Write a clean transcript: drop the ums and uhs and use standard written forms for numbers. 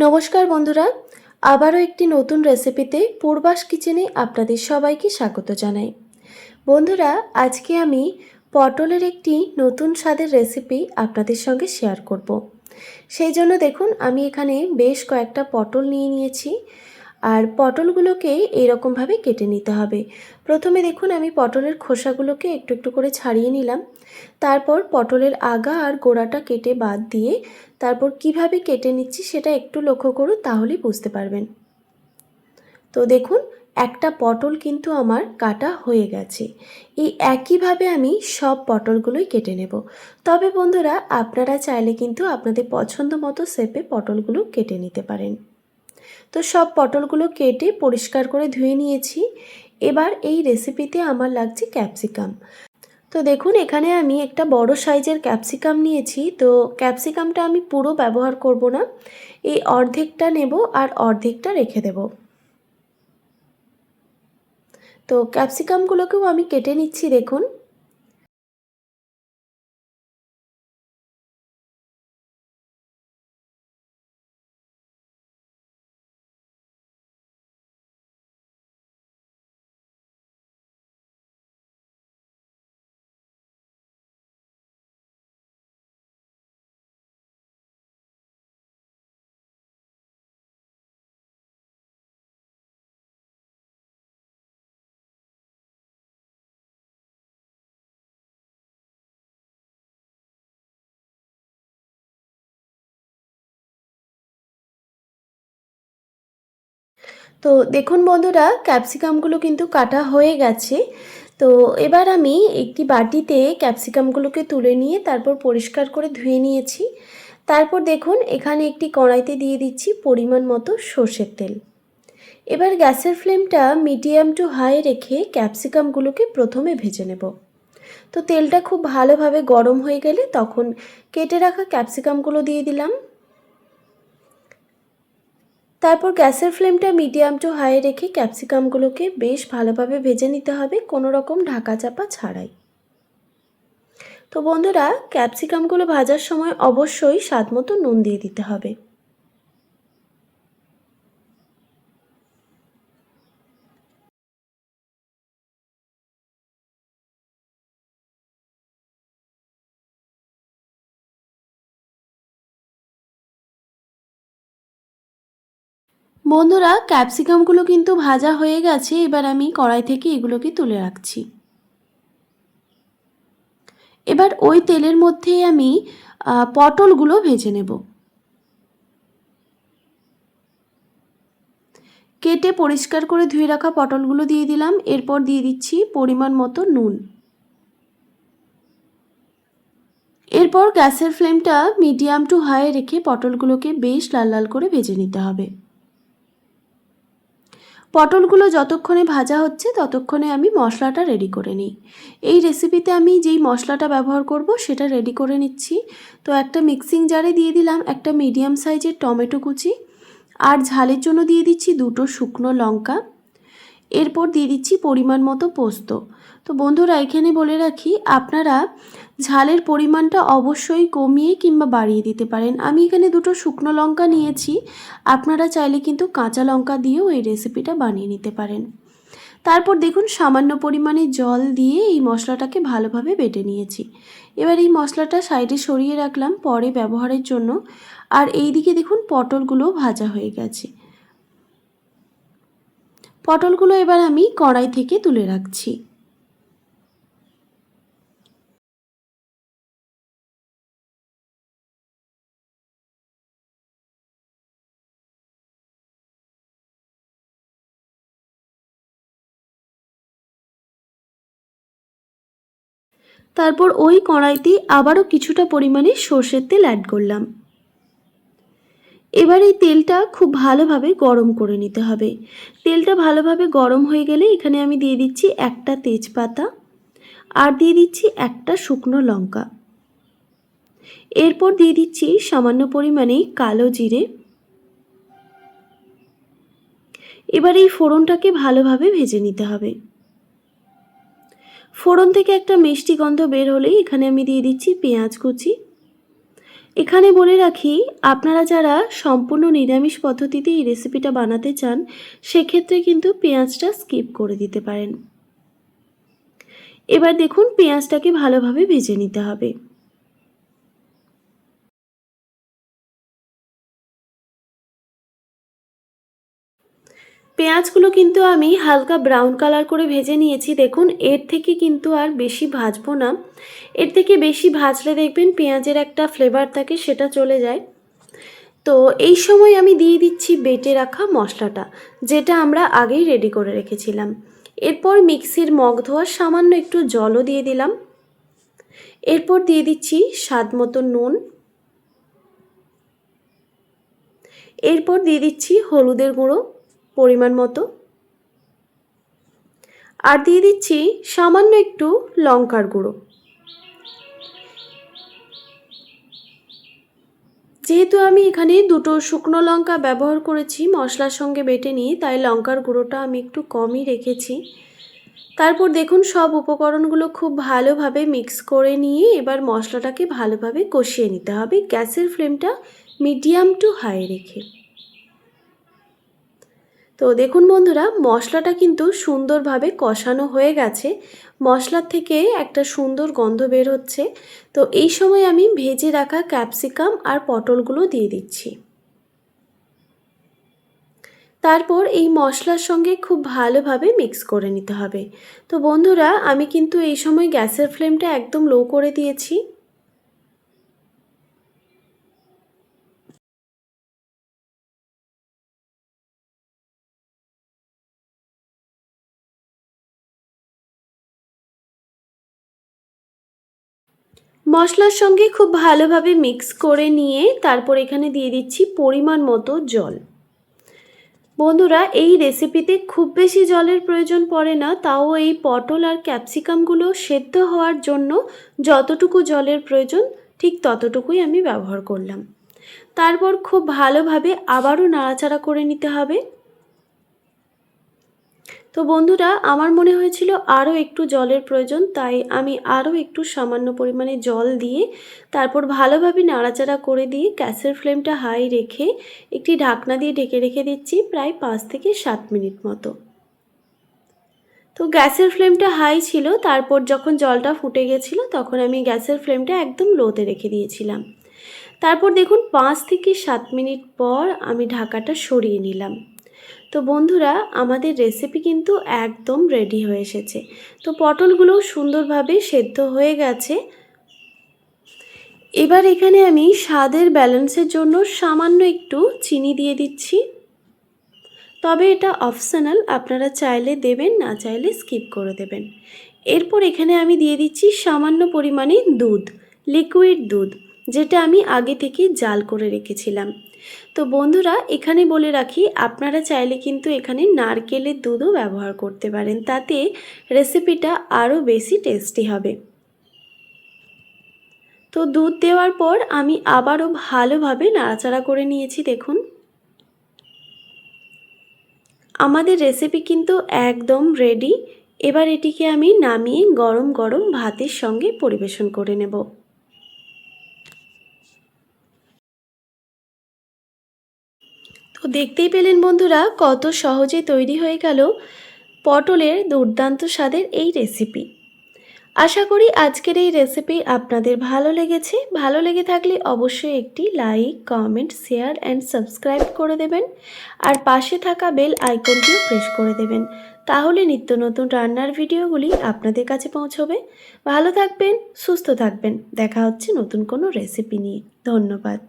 নমস্কার বন্ধুরা, আবারও একটি নতুন রেসিপিতে পূর্বাস কিচেনে আপনাদের সবাইকে স্বাগত জানাই। বন্ধুরা, আজকে আমি পটলের একটি নতুন স্বাদের রেসিপি আপনাদের সঙ্গে শেয়ার করব। সেই জন্য দেখুন, আমি এখানে বেশ কয়েকটা পটল নিয়ে নিয়েছি। আর পটলগুলোকে এইরকমভাবে কেটে নিতে হবে। প্রথমে দেখুন, আমি পটলের খোসাগুলোকে একটু একটু করে ছাড়িয়ে নিলাম। তারপর পটলের আগা আর গোড়াটা কেটে বাদ দিয়ে তারপর কিভাবে কেটে নিচ্ছি সেটা একটু লক্ষ্য করুন, তাহলেই বুঝতে পারবেন। তো দেখুন, একটা পটল কিন্তু আমার কাটা হয়ে গেছে। এই একইভাবে আমি সব পটলগুলোই কেটে নেব। তবে বন্ধুরা, আপনারা চাইলে কিন্তু আপনাদের পছন্দ মতো শেপে পটলগুলো কেটে নিতে পারেন। তো সব পটলগুলো কেটে পরিষ্কার করে ধুয়ে নিয়েছি। এবার এই রেসিপিতে আমার লাগছে ক্যাপসিকাম। তো দেখুন, এখানে আমি একটা বড় সাইজের ক্যাপসিকাম নিয়েছি। তো ক্যাপসিকামটা আমি পুরো ব্যবহার করব না, এই অর্ধেকটা নেব আর অর্ধেকটা রেখে দেব। তো ক্যাপসিকামগুলোকেও আমি কেটে নিচ্ছি দেখুন। তো দেখুন বন্ধুরা, ক্যাপসিকামগুলো কিন্তু কাটা হয়ে গেছে। তো এবার আমি একটি বাটিতে ক্যাপসিকামগুলোকে তুলে নিয়ে তারপর পরিষ্কার করে ধুয়ে নিয়েছি। তারপর দেখুন, এখানে একটি কড়াইতে দিয়ে দিচ্ছি পরিমাণ মতো সর্ষের তেল। এবার গ্যাসের ফ্লেমটা মিডিয়াম টু হাই রেখে ক্যাপসিকামগুলোকে প্রথমে ভেজে নেব। তো তেলটা খুব ভালোভাবে গরম হয়ে গেলে তখন কেটে রাখা ক্যাপসিকামগুলো দিয়ে দিলাম। তারপর গ্যাসের ফ্লেমটা মিডিয়াম টু হাই রেখে ক্যাপসিকামগুলোকে বেশ ভালোভাবে ভেজে নিতে হবে, কোনো রকম ঢাকা চাপা ছাড়াই। তো বন্ধুরা, ক্যাপসিকামগুলো ভাজার সময় অবশ্যই স্বাদমতো নুন দিয়ে দিতে হবে। বন্ধুরা, ক্যাপসিকামগুলো কিন্তু ভাজা হয়ে গেছে। এবার আমি কড়াই থেকে এগুলোকে তুলে রাখছি। এবার ওই তেলের মধ্যেই আমি পটলগুলো ভেজে নেব। কেটে পরিষ্কার করে ধুয়ে রাখা পটলগুলো দিয়ে দিলাম। এরপর দিয়ে দিচ্ছি পরিমাণ মতো নুন। এরপর গ্যাসের ফ্লেমটা মিডিয়াম টু হাই রেখে পটলগুলোকে বেশ লাল লাল করে ভেজে নিতে হবে। পটলগুলো যতক্ষণে ভাজা হচ্ছে ততক্ষণে আমি মশলাটা রেডি করে নিই। এই রেসিপিতে আমি যেই মশলাটা ব্যবহার করব সেটা রেডি করে নিচ্ছি। তো একটা মিক্সিং জারে দিয়ে দিলাম একটা মিডিয়াম সাইজের টমেটো কুচি, আর ঝালের জন্য দিয়ে দিচ্ছি দুটো শুকনো লঙ্কা। এরপর দিয়ে দিচ্ছি পরিমাণ মতো পোস্ত। তো বন্ধুরা, এখানে বলে রাখি, আপনারা ঝালের পরিমাণটা অবশ্যই কমিয়ে কিংবা বাড়িয়ে দিতে পারেন। আমি এখানে দুটো শুকনো লঙ্কা নিয়েছি, আপনারা চাইলে কিন্তু কাঁচা লঙ্কা দিয়েও এই রেসিপিটা বানিয়ে নিতে পারেন। তারপর দেখুন, সামান্য পরিমাণে জল দিয়ে এই মশলাটাকে ভালোভাবে বেটে নিয়েছি। এবার এই মশলাটা সাইডে সরিয়ে রাখলাম পরে ব্যবহারের জন্য। আর এই দিকে দেখুন, পটলগুলো ভাজা হয়ে গেছে। পটলগুলো এবার আমি কড়াই থেকে তুলে রাখছি। তারপর ওই কড়াইতে আবারও কিছুটা পরিমাণে সর্ষের তেল অ্যাড করলাম। এবার এই তেলটা খুব ভালোভাবে গরম করে নিতে হবে। তেলটা ভালোভাবে গরম হয়ে গেলে এখানে আমি দিয়ে দিচ্ছি একটা তেজপাতা, আর দিয়ে দিচ্ছি একটা শুকনো লঙ্কা। এরপর দিয়ে দিচ্ছি সামান্য পরিমাণে কালো জিরে। এবার এই ফোড়নটাকে ভালোভাবে ভেজে নিতে হবে। ফোড়ন থেকে একটা মিষ্টি গন্ধ বের হলেই এখানে আমি দিয়ে দিচ্ছি পেঁয়াজ কুচি। এখানে বলে রাখি, আপনারা যারা সম্পূর্ণ নিরামিষ পদ্ধতিতে এই রেসিপিটা বানাতে চান সেক্ষেত্রে কিন্তু পেঁয়াজটা স্কিপ করে দিতে পারেন। এবার দেখুন পেঁয়াজটাকে ভালোভাবে ভেজে নিতে হবে। পেঁয়াজগুলো কিন্তু আমি হালকা ব্রাউন কালার করে ভেজে নিয়েছি। দেখুন এর থেকে কিন্তু আর বেশি ভাজবো না, এর থেকে বেশি ভাজলে দেখবেন পেঁয়াজের একটা ফ্লেভার থাকে সেটা চলে যায়। তো এই সময় আমি দিয়ে দিচ্ছি বেটে রাখা মশলাটা, যেটা আমরা আগেই রেডি করে রেখেছিলাম। এরপর মিক্সির মগ ধোয়ার সামান্য একটু জলও দিয়ে দিলাম। এরপর দিয়ে দিচ্ছি স্বাদ মতো নুন। এরপর দিয়ে দিচ্ছি হলুদের গুঁড়ো পরিমাণ মতো, আর দিয়ে দিচ্ছি সামান্য একটু লঙ্কার গুঁড়ো। যেহেতু আমি এখানে দুটো শুকনো লঙ্কা ব্যবহার করেছি মশলার সঙ্গে বেটে নিয়ে, তাই লঙ্কার গুঁড়োটা আমি একটু কমই রেখেছি। তারপর দেখুন সব উপকরণগুলো খুব ভালোভাবে মিক্স করে নিয়ে এবার মশলাটাকে ভালোভাবে কষিয়ে নিতে হবে, গ্যাসের ফ্লেমটা মিডিয়াম টু হাই রেখে। তো দেখুন বন্ধুরা, মশলাটা কিন্তু সুন্দরভাবে কষানো হয়ে গেছে, মশলার থেকে একটা সুন্দর গন্ধ বের হচ্ছে। তো এই সময় আমি ভেজে রাখা ক্যাপসিকাম আর পটলগুলো দিয়ে দিচ্ছি। তারপর এই মশলার সঙ্গে খুব ভালোভাবে মিক্স করে নিতে হবে। তো বন্ধুরা, আমি কিন্তু এই সময় গ্যাসের ফ্লেমটা একদম লো করে দিয়েছি। মশলার সঙ্গে খুব ভালোভাবে মিক্স করে নিয়ে তারপর এখানে দিয়ে দিচ্ছি পরিমাণ মতো জল। বন্ধুরা, এই রেসিপিতে খুব বেশি জলের প্রয়োজন পড়ে না, তাও এই পটল আর ক্যাপসিকামগুলো সেদ্ধ হওয়ার জন্য যতটুকু জলের প্রয়োজন ঠিক ততটুকুই আমি ব্যবহার করলাম। তারপর খুব ভালোভাবে আবারও নাড়াচাড়া করে নিতে হবে। তো বন্ধুরা, আমার মনে হয়েছিল আরও একটু জলের প্রয়োজন, তাই আমি আরও একটু সামান্য পরিমাণে জল দিয়ে তারপর ভালোভাবে নাড়াচাড়া করে দিয়ে গ্যাসের ফ্লেমটা হাই রেখে একটি ঢাকনা দিয়ে ঢেকে রেখে দিচ্ছি প্রায় 5 থেকে 7 মিনিট মতো। তো গ্যাসের ফ্লেমটা হাই ছিল, তারপর যখন জলটা ফুটে গেছিলো তখন আমি গ্যাসের ফ্লেমটা একদম লোতে রেখে দিয়েছিলাম। তারপর দেখুন 5 থেকে 7 মিনিট পর আমি ঢাকাটা সরিয়ে নিলাম। তো বন্ধুরা, আমাদের রেসিপি কিন্তু একদম রেডি হয়ে এসেছে। তো পটলগুলো সুন্দরভাবে সেদ্ধ হয়ে গেছে। এবার এখানে আমি স্বাদের ব্যালেন্সের জন্য সামান্য একটু চিনি দিয়ে দিচ্ছি, তবে এটা অপশনাল, আপনারা চাইলে দেবেন, না চাইলে স্কিপ করে দেবেন। এরপর এখানে আমি দিয়ে দিচ্ছি সামান্য পরিমাণে দুধ, লিকুইড দুধ, যেটা আমি আগে থেকে জাল করে রেখেছিলাম। তো বন্ধুরা, এখানে বলে রাখি, আপনারা চাইলে কিন্তু এখানে নারকেলের দুধও ব্যবহার করতে পারেন, তাতে রেসিপিটা আরও বেশি টেস্টি হবে। তো দুধ দেওয়ার পর আমি আবারও ভালোভাবে নাড়াচাড়া করে নিয়েছি। দেখুন আমাদের রেসিপি কিন্তু একদম রেডি। এবার এটিকে আমি নামিয়ে গরম গরম ভাতের সঙ্গে পরিবেশন করে নেব। তো দেখতেই পেলেন বন্ধুরা, কত সহজে তৈরি হয়ে গেল পটলের দুর্দান্ত স্বাদের এই রেসিপি। আশা করি আজকের এই রেসিপি আপনাদের ভালো লেগেছে। ভালো লেগে থাকলে অবশ্যই একটি like, comment, share and subscribe করে দেবেন, আর পাশে থাকা বেল আইকনটিও প্রেস করে দেবেন। তাহলে নিত্য নতুন রান্নার ভিডিওগুলি আপনাদের কাছে পৌঁছবে। ভালো থাকবেন, সুস্থ থাকবেন। দেখা হচ্ছে নতুন কোনো রেসিপি নিয়ে। ধন্যবাদ।